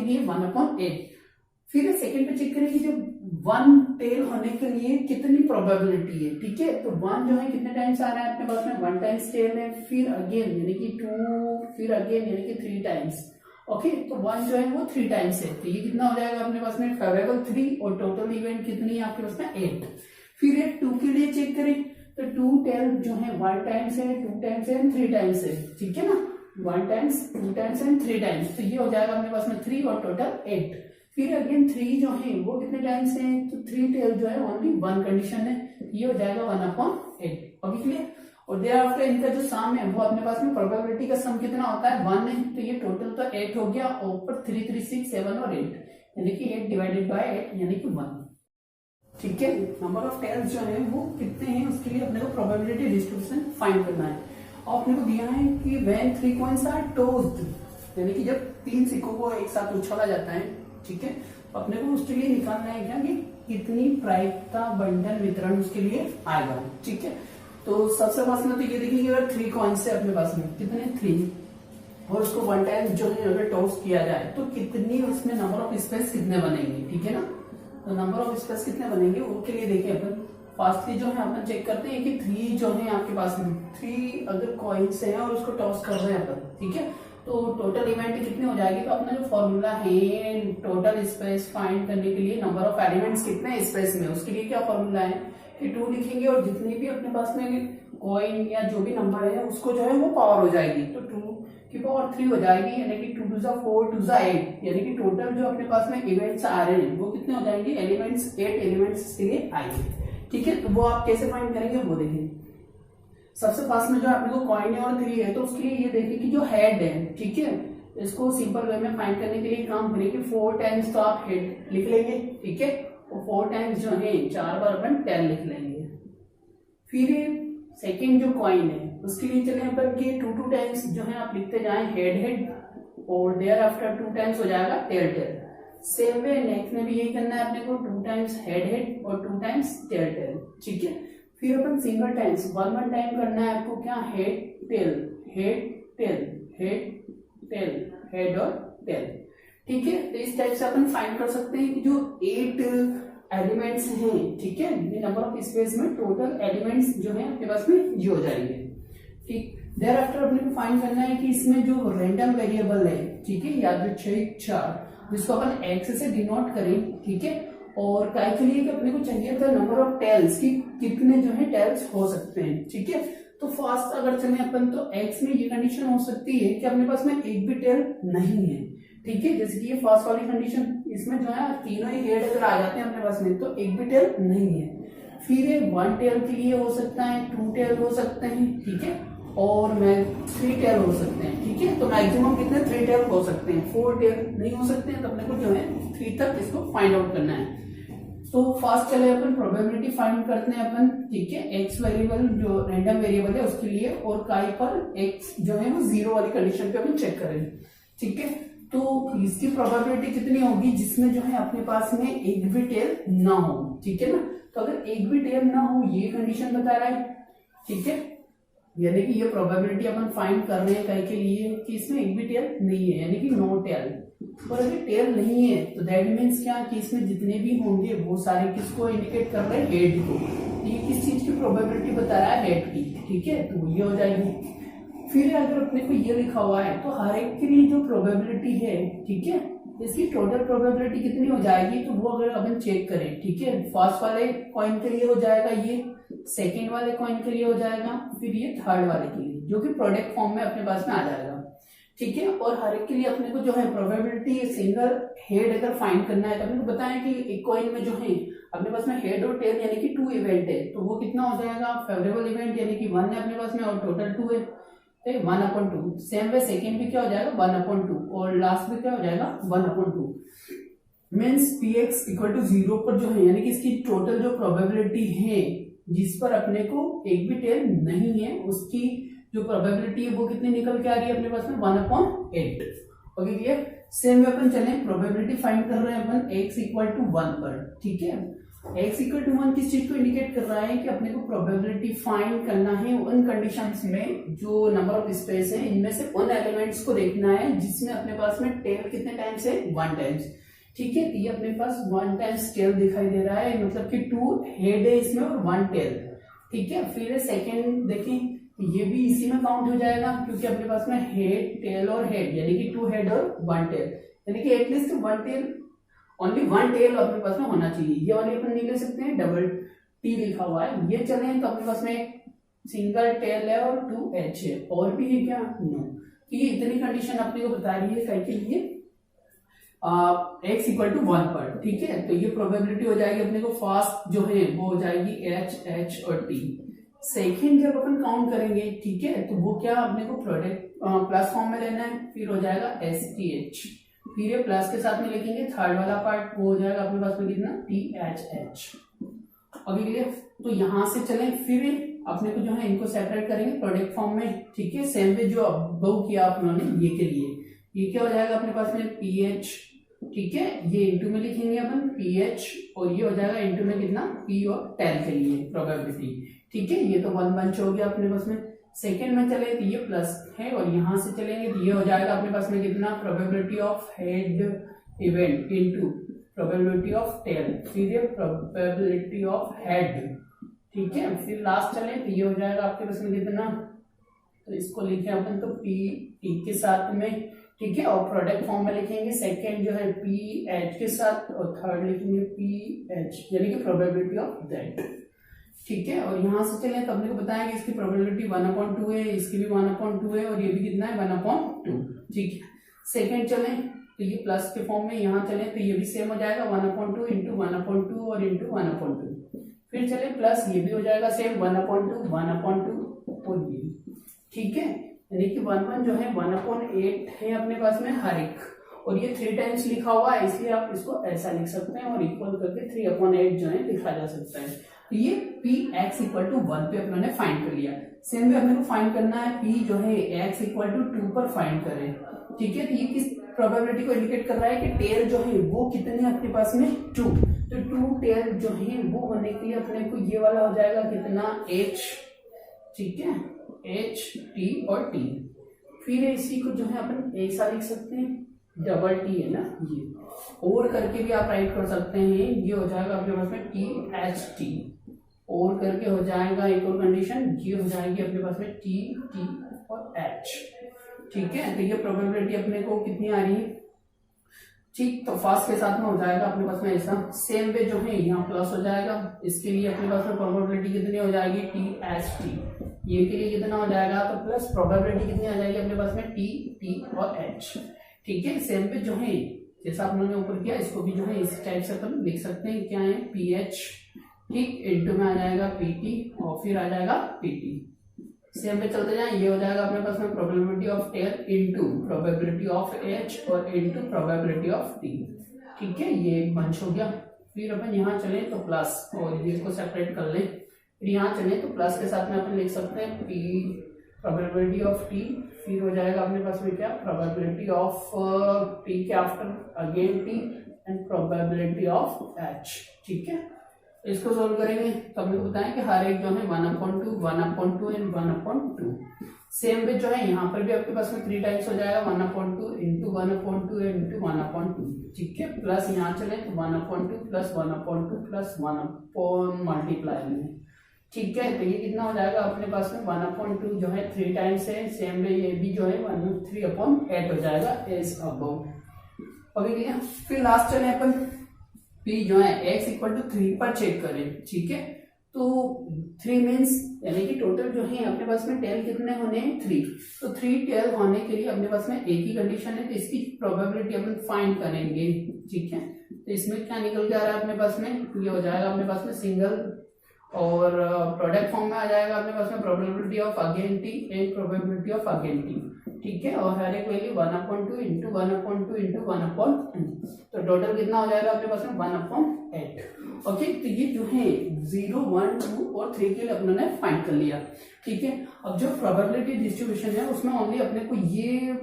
के लिए 1/8। फिर सेकंड पे चेक करें कि जो 1 टेल होने के लिए कितनी प्रोबेबिलिटी है, ठीक है। तो 1 जो है कितने टाइम्स आ रहा है अपने पास में, 1 टाइम्स टेल है, फिर अगेन यानी कि 2, फिर अगेन यानी कि 3 टाइम्स। ओके, तो 1 जो है वो 3 टाइम्स है, तो ये कितना हो जाएगा अपने पास में, फेवरेबल 3, और टोटल इवेंट कितनी है आपके पास में 8। फिर ये 2 के लिए चेक करें, तो 2 टेल जो है 1 टाइम्स है, 2 टाइम्स है, 3 टाइम्स है, ठीक है ना, 1 टाइम्स, 2 टाइम्स एंड 3 टाइम्स, तो ये हो जाएगा अपने पास में 3 और टोटल 8। फिर अगेन 3 जो है वो कितने टाइम्स है, तो 3 टेल जो है ओनली 1 कंडीशन है, ये हो जाएगा 1/8। Okay clear. और देयर आफ्टर इनका जो सम है वो अपने पास में प्रोबेबिलिटी का सम कितना होता है, 1 है, तो ये टोटल तो 8 हो गया, और ऊपर 3, 3, 6, 7 और 8, यानी कि 8 डिवाइडेड बाय 8 यानी कि 1, ठीक है। नंबर ऑफ टेल्स जो है वो कितने हैं उसके लिए अपने को प्रोबेबिलिटी डिस्ट्रीब्यूशन फाइंड करना है। और अपने को दिया है कि व्हेन 3 कॉइन्स आर टॉस्ड, यानी कि जब 3 सिक्कों को एक साथ उछाला जाता है, ठीक है, तो अपने को उसके लिए निकालना है क्या कि कितनी प्रायिकता बंटन वितरण उसके लिए आएगा, ठीक है। तो सबसे फर्स्ट में तो ये देखेंगे अगर 3 कॉइन्स है अपने पास में, कितने 3, और उसको 1 टाइम जो है अगर टॉस किया जाए तो कितनी उसमें नंबर ऑफ स्पेस कितने बनेंगे, ठीक है ना। तो नंबर ऑफ स्पेस कितने बनेंगे वो के लिए देखिए अपन फास्टली जो है अपन चेक करते हैं कि 3 जो है आपके पास में 3 अगर कॉइन्स है और उसको टॉस कर रहे हैं अपन, ठीक है, तो टोटल इवेंट कितनी हो जाएगी। तो अपना जो फॉर्मूला है टोटल स्पेस फाइंड करने के लिए नंबर ऑफ एलिमेंट्स कितने स्पेस में, उसके लिए क्या फॉर्मूला है कि 2 लिखेंगे और जितनी भी अपने पास में कॉइन या जो भी नंबर है उसको जो है वो पावर हो जाएगी, तो 2 की पावर 3 हो जाएगी, यानी कि 2 to the 4 to the 8, यानी कि टोटल जो अपने पास में इवेंट्स आ रहे हैं वो कितने हो जाएंगे, एलिमेंट्स 8 एलिमेंट्स के लिए आएंगे, ठीक है। तो वो आप कैसे फाइंड करेंगे वो देखें। सबसे फर्स्ट में जो अपने को कॉइन है और 3 है, तो उसके लिए ये देखिए कि जो हेड है, ठीक है, इसको सिंपल वे में फाइंड करने के लिए काम करेंगे 4 टाइम्स, तो आप हेड लिख लेंगे, ठीक है, और 4 टाइम्स जो है 4 बार अपन 10 लिख लेंगे। फिर सेकंड जो कॉइन है उसके लिए चले अपन के 2 टाइम्स जो है आप लिखते जाएं हेड, और देयर आफ्टर 2 टाइम्स हो जाएगा टेल। सेम वे नेक्स्ट में भी यही करना है अपने को, 2 टाइम्स हेड और 2 टाइम्स टेल, ठीक है। फिर अपन सिंगल टाइम्स 1 टाइम करना है आपको, क्या, हेड टेल, हेड और टेल, ठीक है। तो इस टाइप से अपन फाइंड कर सकते हैं कि जो 8 एलिमेंट्स हैं, ठीक है, ये नंबर ऑफ स्पेस में टोटल एलिमेंट्स जो है आपके पास में ये हो जाएंगे, ठीक। देयर आफ्टर अपने को फाइंड करना है कि इसमें जो रैंडम वेरिएबल है, ठीक है, यादृच्छिक चर, जिसको अपन एक्स से डिनोट करें, ठीक है, और काय के लिए कि अपने को चाहिए था नंबर ऑफ टेल्स की कितने जो है टेल्स हो सकते हैं, ठीक है। तो फर्स्ट अगर चले अपन तो एक्स में ये कंडीशन हो सकती है कि अपने पास में एक भी टेल नहीं है, ठीक है, जैसे कि ये फर्स्ट वाली कंडीशन, इसमें जो है तीनों ही हेड अगर आ जाते हैं अपने पास में तो एक भी टेल नहीं है। फिर ये 1 टेल के लिए हो सकता है, 2 टेल हो सकते हैं, ठीक है, और मैं 3 टेल हो सकते हैं, ठीक है। तो मैक्सिमम कितने 3 टेल हो सकते हैं, 4 टेल नहीं हो सकते हैं, तो अपने को जो है 3 तक इसको फाइंड आउट करना है। तो फर्स्ट चले अपन प्रोबेबिलिटी फाइंड करते हैं अपन, ठीक है, एक्स वेरिएबल जो रैंडम वेरिएबल है उसके लिए, और काय पर एक्स जो है वो 0 वाली कंडीशन पे अपन चेक करेंगे, ठीक है। तो इसकी प्रोबेबिलिटी कितनी होगी जिसमें जो है अपने पास में एक भी टेल ना हो, ठीक है ना। तो अगर एक भी टेल ना हो ये कंडीशन बता रहा है, ठीक है, यानी कि ये प्रोबेबिलिटी अपन फाइंड कर रहे हैं काय के लिए कि इसमें एक भी टेल नहीं है, यानी कि नो टेल। और अगर टेल नहीं है तो दैट मीन्स क्या कि इसमें जितने भी होंगे वो सारे किसको इंडिकेट कर रहे हैं, हेड को। ये किस चीज की प्रोबेबिलिटी बता रहा है, हेड की, ठीक है, तो ये हो जाएगी। फिर अगर अपने को ये लिखा हुआ है तो हर एक के लिए जो प्रोबेबिलिटी है, ठीक है, इसकी टोटल प्रोबेबिलिटी कितनी हो जाएगी, तो वो अगर अपन चेक करें, ठीक है, फर्स्ट वाले कॉइन के लिए हो जाएगा ये, सेकेंड वाले कॉइन के लिए हो जाएगा, फिर ये थर्ड वाले के लिए, जो कि प्रोडक्ट फॉर्म में अपने पास में आ जाएगा, ठीक है। और हर एक के लिए अपने को जो है प्रोबेबिलिटी सिंगल हेड अगर फाइंड करना है तो अपने को बताया कि एक कॉइन में जो है अपने पास में हेड और टेल यानी कि 2 इवेंट है, तो वो कितना हो जाएगा, फेवरेबल इवेंट यानी कि 1 है अपने पास में और टोटल 2 है, तो 1/2। सेम वे सेकेंड भी क्या हो जाएगा 1/2, और लास्ट में क्या हो जाएगा 1/2। मीन्स px इक्वल टू 0 पर जो है यानी कि इसकी टोटल जो प्रोबेबिलिटी है जिस पर अपने को एक भी टेल नहीं है उसकी जो प्रोबेबिलिटी है वो कितनी निकल के आ रही है अपने पास में 1/8। Okay clear. सेम वे अपन चले प्रोबेबिलिटी फाइंड कर रहे हैं अपन x इक्वल टू 1 पर, ठीक है, x इक्वल टू 1 किस चीज को इंडिकेट कर रहा है कि अपने को प्रोबेबिलिटी फाइंड करना है उन कंडीशंस में जो नंबर ऑफ स्पेस है इनमें से उन एलिमेंट्स को देखना है जिसमें अपने पास में टेल कितने टाइम्स है 1 टाइम्स। ठीक है, ये अपने पास 1 टाइम्स टेल दिखाई दे रहा है, मतलब कि 2 हेड है इसमें और 1 टेल। ठीक है, फिर सेकेंड देखें, ये भी इसी में काउंट हो जाएगा क्योंकि अपने पास में हेड टेल और हेड यानी कि 2 हेड और 1 टेल, यानी कि एटलीस्ट 1 टेल, ओनली 1 टेल अपने पास में होना चाहिए। ये वाले अपन नहीं ले सकते हैं, डबल टी लिखा हुआ है, ये चले तो अपने पास में सिंगल टेल है और 2 एच है, और भी है क्या? नो। ये इतनी कंडीशन अपने को बता रही है के लिए x इक्वल टू 1 पर। ठीक है, तो ये प्रोबेबिलिटी हो जाएगी अपने को फर्स्ट जो है वो हो जाएगी एच और टी। सेकेंड जब अपन काउंट करेंगे, ठीक है, तो वो क्या अपने को प्रोडक्ट प्लस फॉर्म में लेना है, फिर हो जाएगा एस टी एच, फिर ये प्लस के साथ में लिखेंगे थर्ड वाला पार्ट, वो हो जाएगा अपने पास में कितना टी एच एच। अभी क्लियर? तो यहां से चले फिर अपने को जो है इनको सेपरेट करेंगे प्रोडक्ट फॉर्म में। ठीक है, सेम वे जो अब किया आप लोगों ने ये के लिए, ये क्या हो जाएगा अपने पास में पी एच। ठीक है, ये इंटू में लिखेंगे अपन पी एच, और ये हो जाएगा इंटू में कितना पी और टेल के लिए प्रोबेबिलिटी। ठीक है, ये तो 1 बंच हो गया अपने पास में। सेकेंड में चले तो ये प्लस है, और यहां से चलेंगे तो ये हो जाएगा अपने पास में कितना probability of head event into probability of tail, फिर ये प्रोबेबिलिटी ऑफ हेड। ठीक है, फिर लास्ट चले तो ये हो जाएगा आपके पास में कितना, तो इसको लिखे अपन तो पी टी के साथ में। ठीक है, और प्रोडक्ट फॉर्म में लिखेंगे सेकेंड जो है पी एच के साथ, और थर्ड लिखेंगे पी एच यानी कि प्रोबेबिलिटी ऑफ दैट। ठीक है, और यहां से चले तो अपने को बताया कि इसकी प्रोबेबिलिटी 1/2 है, इसकी भी 1/2 है, और ये भी कितना है 1/2। ठीक है, सेकेंड चले तो ये प्लस के फॉर्म में, यहाँ चले तो ये भी सेम हो जाएगा 1/2 इंटू 1/2 और इंटू 1/2। फिर चले प्लस ये भी हो जाएगा सेम 1/2 और ये। ठीक है, यानी कि 1 जो है 1/8 है अपने पास में हर एक, और ये 3 टाइम्स लिखा हुआ है इसलिए आप इसको ऐसा लिख सकते हैं, और इक्वल करके 3/8 जो है लिखा जा सकता है। तो ये पी एक्स इक्वल टू 1 पे अपने फाइंड कर लिया। सेम वे अपने को फाइंड करना है पी जो है एक्स इक्वल टू 2 पर फाइंड करें। ठीक है, तो ये किस प्रोबेबिलिटी को इंडिकेट कर रहा है कि टेल जो है वो कितने है अपने पास में 2, तो 2 टेल जो है वो होने के लिए अपने को ये वाला हो जाएगा कितना एच। ठीक है, एच टी और टी, फिर इसी को जो है अपन ऐसा लिख सकते हैं डबल टी है ना, ये और करके भी आप राइट कर सकते हैं, ये हो जाएगा अपने पास में टी एच टी, और करके हो जाएगा एक और कंडीशन, ये हो जाएगी अपने पास में टी टी और एच। ठीक है, तो ये प्रोबेबिलिटी अपने को कितनी आ रही है? ठीक, तो फास्ट के साथ में हो जाएगा अपने पास में ऐसा। सेम वे जो है यहाँ प्लस हो जाएगा, इसके लिए अपने पास में प्रोबेबिलिटी कितनी हो जाएगी टी एच टी, ये के लिए कितना हो जाएगा तो प्लस प्रोबेबिलिटी कितनी आ जाएगी अपने पास में टी टी और एच। ठीक है, सेम पे जो है जैसा आप लोगों ने ऊपर किया इसको भी जो है इस टाइप से अपन लिख सकते हैं, क्या है पी एच, ठीक, इंटू में आ जाएगा पी टी और फिर आ जाएगा पी टी। सेम पे चलते जाए, ये हो जाएगा अपने पास में probability of tail into probability of H और इंटू प्रोबेबिलिटी ऑफ टी। ठीक है, ये एक बंच हो गया। फिर अपन यहाँ चले तो प्लस, और ये इसको सेपरेट कर लें, फिर यहाँ चले तो प्लस के साथ में अपन लिख सकते हैं पी प्रोबेबिलिटी ऑफ टी, फिर हो जाएगा अपने पास में क्या प्रोबेबिलिटी ऑफ टी के after again T and probability of H. ठीक है, इसको सोल्व करेंगे तो हमने बताया कि हर एक जो है 1/2 1/2 एंड 1/2। सेम वे जो है यहाँ पर भी आपके पास में 3 टाइम्स हो जाएगा 1/2 इंटू 1/2 इंटू 1/2। ठीक है, प्लस यहाँ चले तो 1/2 प्लस 1/2 प्लस 1 मल्टीप्लाई में। ठीक है, तो ये कितना हो जाएगा अपने पास में 1/2 जो है 3 टाइम्स है, सेम वे ये भी जो है 3/8 हो जाएगा एज अबव। अभी फिर लास्ट चले अपन P जो है x इक्वल टू 3 पर चेक करें। ठीक है, तो 3 मीन्स यानी कि टोटल जो है अपने पास में टेल कितने होने हैं 3, तो 3 टेल होने के लिए अपने पास में एक ही कंडीशन है, तो इसकी प्रोबेबिलिटी अपन फाइंड करेंगे। ठीक है, तो इसमें क्या निकल के आ रहा है अपने पास में, ये हो जाएगा अपने पास में सिंगल, और प्रोडक्ट फॉर्म में आ जाएगा अपने पास में probability of again T and probability of again T. ठीक है, और हर एक वैल्यू 1/2 इंटू 1/2 इंटू 1/2, तो टोटल कितना हो जाएगा अपने पास में 1/8। ओके, तो ये जो है 0 1 2 और 3 के लिए अपने ने फाइंड कर लिया। ठीक है, अब जो प्रोबेबिलिटी डिस्ट्रीब्यूशन है उसमें ओनली अपने को ये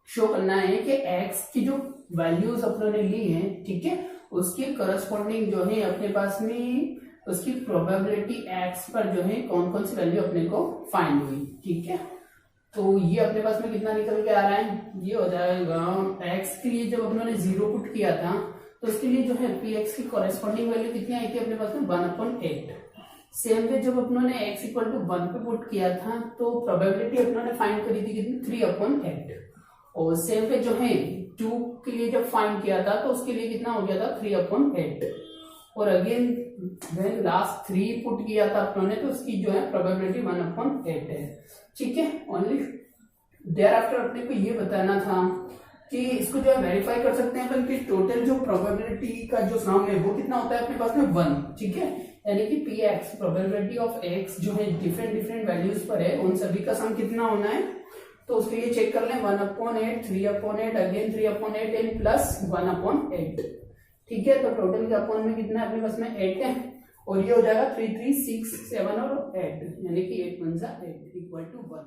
शो करना है कि x की जो वैल्यूज अपने ने ली हैं, ठीक है, उसकी करस्पॉन्डिंग जो है अपने पास में उसकी प्रोबेबिलिटी एक्स पर जो है कौन कौन सी वैल्यू अपने को फाइंड हुई, ठीक है। तो ये अपने पास में कितना निकल के आ रहा है, ये हो जाएगा एक्स के लिए जब अपने 0 पुट किया था तो उसके लिए जो है पी एक्स की कॉरेस्पॉन्डिंग वैल्यू कितनी आई थी अपने पास में 1/8। सेम वे जब अपनों ने x इक्वल टू 1 पे पुट किया था तो प्रोबेबिलिटी अपनों ने फाइंड करी थी कितनी 3/8। और सेम वे जो है 2 के लिए जब फाइंड किया था तो उसके लिए कितना हो गया था 3/8। और अगेन व्हेन लास्ट 3 पुट किया था अपनों ने तो उसकी जो है प्रोबेबिलिटी 1/8 है, ठीक है। ओनली देयर आफ्टर अपने को ये बताना था कि इसको जो है वेरीफाई कर सकते हैं अपन कि टोटल जो प्रोबेबिलिटी का जो सम है वो कितना होता है अपने पास में 1, ठीक है। यानी कि P x probability of x जो है डिफरेंट वैल्यूज पर है उन सभी का सम कितना होना है, तो उसके लिए चेक कर लें 1/8, 3/8, अगेन 3/8 एंड प्लस 1/8, ठीक है। तो टोटल के अपॉन में कितना है अपने पास में 8 है और ये हो जाएगा 3, 3, 6, 7 और 8 यानी कि 8 × 8 = 1।